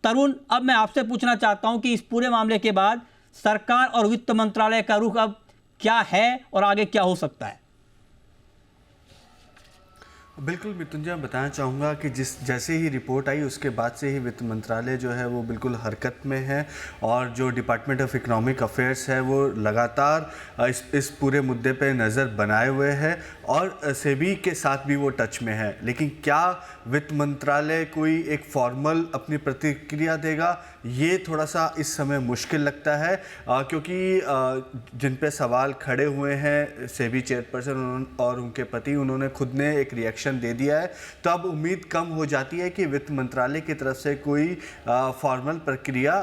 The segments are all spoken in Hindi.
तरुण, अब मैं आपसे पूछना चाहता हूं कि इस पूरे मामले के बाद सरकार और वित्त मंत्रालय का रुख अब क्या है और आगे क्या हो सकता है? बिल्कुल मृत्युंजय, मैं बताना चाहूँगा कि जैसे ही रिपोर्ट आई उसके बाद से ही वित्त मंत्रालय जो है वो बिल्कुल हरकत में है और जो डिपार्टमेंट ऑफ इकोनॉमिक अफेयर्स है वो लगातार इस पूरे मुद्दे पे नज़र बनाए हुए है और सेबी के साथ भी वो टच में है। लेकिन क्या वित्त मंत्रालय कोई एक फॉर्मल अपनी प्रतिक्रिया देगा, ये थोड़ा सा इस समय मुश्किल लगता है, क्योंकि जिन पे सवाल खड़े हुए हैं सेबी चेयरपर्सन और उनके पति, उन्होंने खुद ने एक रिएक्शन दे दिया है। तो अब उम्मीद कम हो जाती है कि वित्त मंत्रालय की तरफ से कोई फॉर्मल प्रक्रिया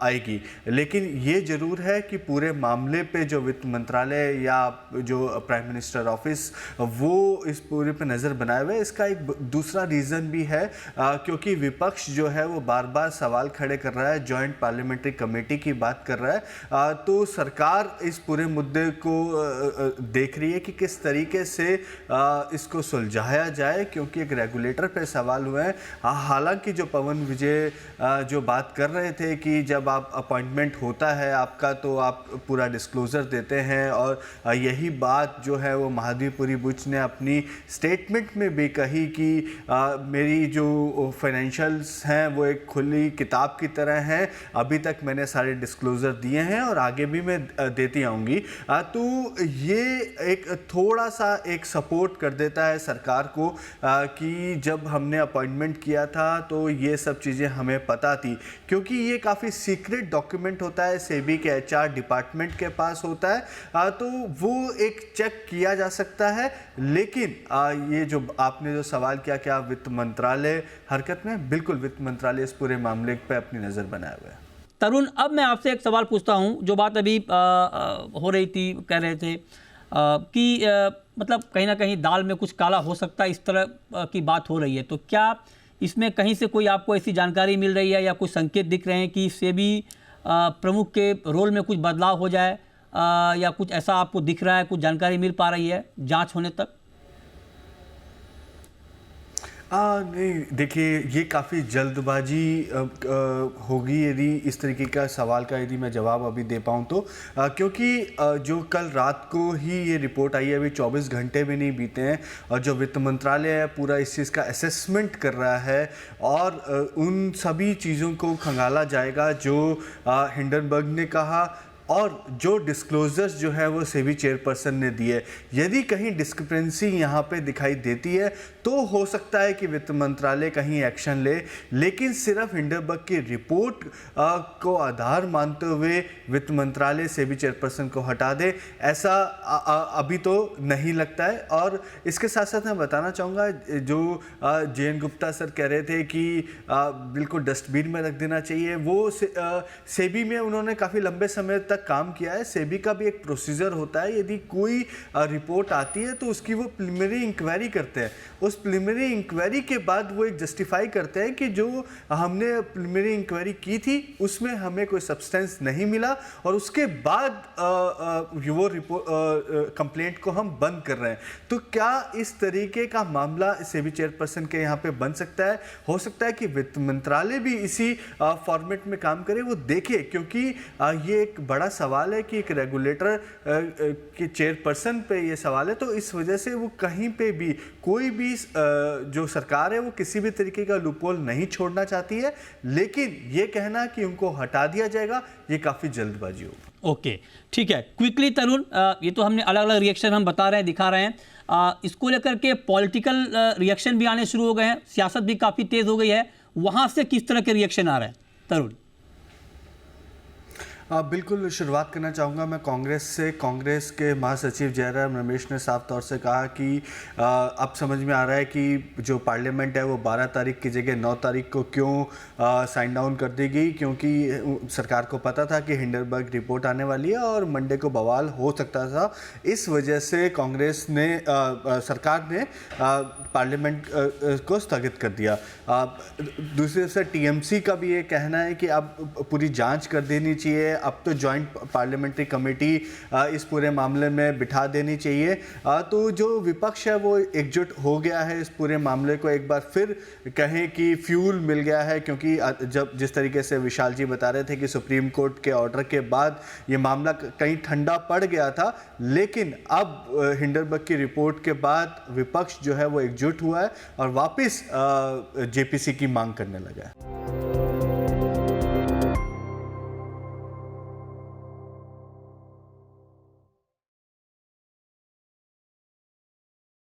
आएगी। लेकिन ये ज़रूर है कि पूरे मामले पे जो वित्त मंत्रालय या जो प्राइम मिनिस्टर ऑफिस वो इस पूरे पे नज़र बनाए हुए, इसका एक दूसरा रीज़न भी है, क्योंकि विपक्ष जो है वो बार बार सवाल खड़े कर रहा है, जॉइंट पार्लियामेंट्री कमेटी की बात कर रहा है। तो सरकार इस पूरे मुद्दे को देख रही है कि किस तरीके से इसको सुलझाया जाए, क्योंकि एक रेगुलेटर पे सवाल हुए हैं। हालांकि जो पवन विजय जो बात कर रहे थे कि जब आप अपॉइंटमेंट होता है आपका तो आप पूरा डिस्क्लोज़र देते हैं, और यही बात जो है वो महादेवपुरी बुच ने अपनी स्टेटमेंट में भी कही कि मेरी जो फाइनेंशियल्स हैं वो एक खुली किताब की तरह हैं, अभी तक मैंने सारे डिस्क्लोज़र दिए हैं और आगे भी मैं देती आऊँगी। तो ये एक थोड़ा सा एक सपोर्ट कर देता है सरकार को कि जब हमने अपॉइंटमेंट किया था तो ये सब चीज़ें हमें पता थी, क्योंकि ये काफ़ी सीक्रेट डॉक्यूमेंट होता है, सेबी के एचआर डिपार्टमेंट के पास होता है, तो वो एक चेक किया जा सकता है। लेकिन ये जो आपने जो सवाल किया क्या वित्त मंत्रालय हरकत में, बिल्कुल वित्त मंत्रालय इस पूरे मामले पे अपनी नज़र बनाए हुए है। तरुण, अब मैं आपसे एक सवाल पूछता हूं, जो बात अभी हो रही थी, कह रहे थे कि मतलब कहीं ना कहीं दाल में कुछ काला हो सकता है, इस तरह की बात हो रही है। तो क्या इसमें कहीं से कोई आपको ऐसी जानकारी मिल रही है या कुछ संकेत दिख रहे हैं कि सेबी प्रमुख के रोल में कुछ बदलाव हो जाए, या कुछ ऐसा आपको दिख रहा है, कुछ जानकारी मिल पा रही है जांच होने तक? नहीं, देखिए ये काफ़ी जल्दबाजी होगी यदि इस तरीके का सवाल का यदि मैं जवाब अभी दे पाऊँ तो, क्योंकि जो कल रात को ही ये रिपोर्ट आई है, अभी 24 घंटे भी नहीं बीते हैं, और जो वित्त मंत्रालय है पूरा इस चीज़ का असेसमेंट कर रहा है और उन सभी चीज़ों को खंगाला जाएगा जो हिंडनबर्ग ने कहा और जो डिस्क्लोजर्स जो है वो सेबी चेयरपर्सन ने दिए। यदि कहीं डिस्क्रिपेंसी यहाँ पे दिखाई देती है तो हो सकता है कि वित्त मंत्रालय कहीं एक्शन ले, लेकिन सिर्फ हिंडनबर्ग की रिपोर्ट को आधार मानते हुए वित्त मंत्रालय सेबी चेयरपर्सन को हटा दे, ऐसा अभी तो नहीं लगता है। और इसके साथ साथ मैं बताना चाहूँगा, जो JN गुप्ता सर कह रहे थे कि बिल्कुल डस्टबिन में रख देना चाहिए, वो सेबी में उन्होंने काफ़ी लंबे समय तक काम किया है। सेबी का भी एक प्रोसीजर होता है, यदि कोई रिपोर्ट आती है तो उसकी वो प्रिलिमिनरी इंक्वायरी करते हैं। उस प्रिलिमिनरी इंक्वायरी के बाद वो एक जस्टिफाई करते हैं कि जो हमने प्रिलिमिनरी इंक्वायरी की थी उसमें हमें कोई सब्सटेंस नहीं मिला, और उसके बाद वो रिपोर्ट कंप्लेंट को हम बंद कर रहे हैं। तो क्या इस तरीके का मामला सेबी चेयरपर्सन के यहाँ पे बन सकता है? हो सकता है कि वित्त मंत्रालय भी इसी फॉर्मेट में काम करे, वो देखे, क्योंकि ये एक बड़ा सवाल है कि एक रेगुलेटर के चेयरपर्सन पे ये सवाल है। तो इस वजह से वो कहीं पे भी कोई भी जो सरकार है वो किसी भी तरीके का लूपहोल नहीं छोड़ना चाहती है, लेकिन ये कहना कि उनको हटा दिया जाएगा ये काफ़ी जल्दबाजी होगी। ओके, ठीक है। क्विकली तरुण, ये तो हमने अलग अलग रिएक्शन हम बता रहे हैं, दिखा रहे हैं, इसको लेकर के पॉलिटिकल रिएक्शन भी आने शुरू हो गए हैं, सियासत भी काफ़ी तेज़ हो गई है, वहाँ से किस तरह के रिएक्शन आ रहे हैं तरुण? बिल्कुल, शुरुआत करना चाहूँगा मैं कांग्रेस से। कांग्रेस के महासचिव जयराम रमेश ने साफ तौर से कहा कि अब समझ में आ रहा है कि जो पार्लियामेंट है वो 12 तारीख की जगह 9 तारीख को क्यों साइन डाउन कर दी गई, क्योंकि सरकार को पता था कि हिंडनबर्ग रिपोर्ट आने वाली है और मंडे को बवाल हो सकता था। इस वजह से कांग्रेस ने सरकार ने पार्लियामेंट को स्थगित कर दिया। दूसरी तरफ से टीएमसी का भी ये कहना है कि अब पूरी जाँच कर देनी चाहिए, अब तो जॉइंट पार्लियामेंट्री कमेटी इस पूरे मामले में बिठा देनी चाहिए। तो जो विपक्ष है वो एकजुट हो गया है इस पूरे मामले को एक बार फिर कहें कि फ्यूल मिल गया है, क्योंकि जब जिस तरीके से विशाल जी बता रहे थे कि सुप्रीम कोर्ट के ऑर्डर के बाद ये मामला कहीं ठंडा पड़ गया था, लेकिन अब हिंडनबर्ग की रिपोर्ट के बाद विपक्ष जो है वो एकजुट हुआ है और वापस जेपीसी की मांग करने लगा है।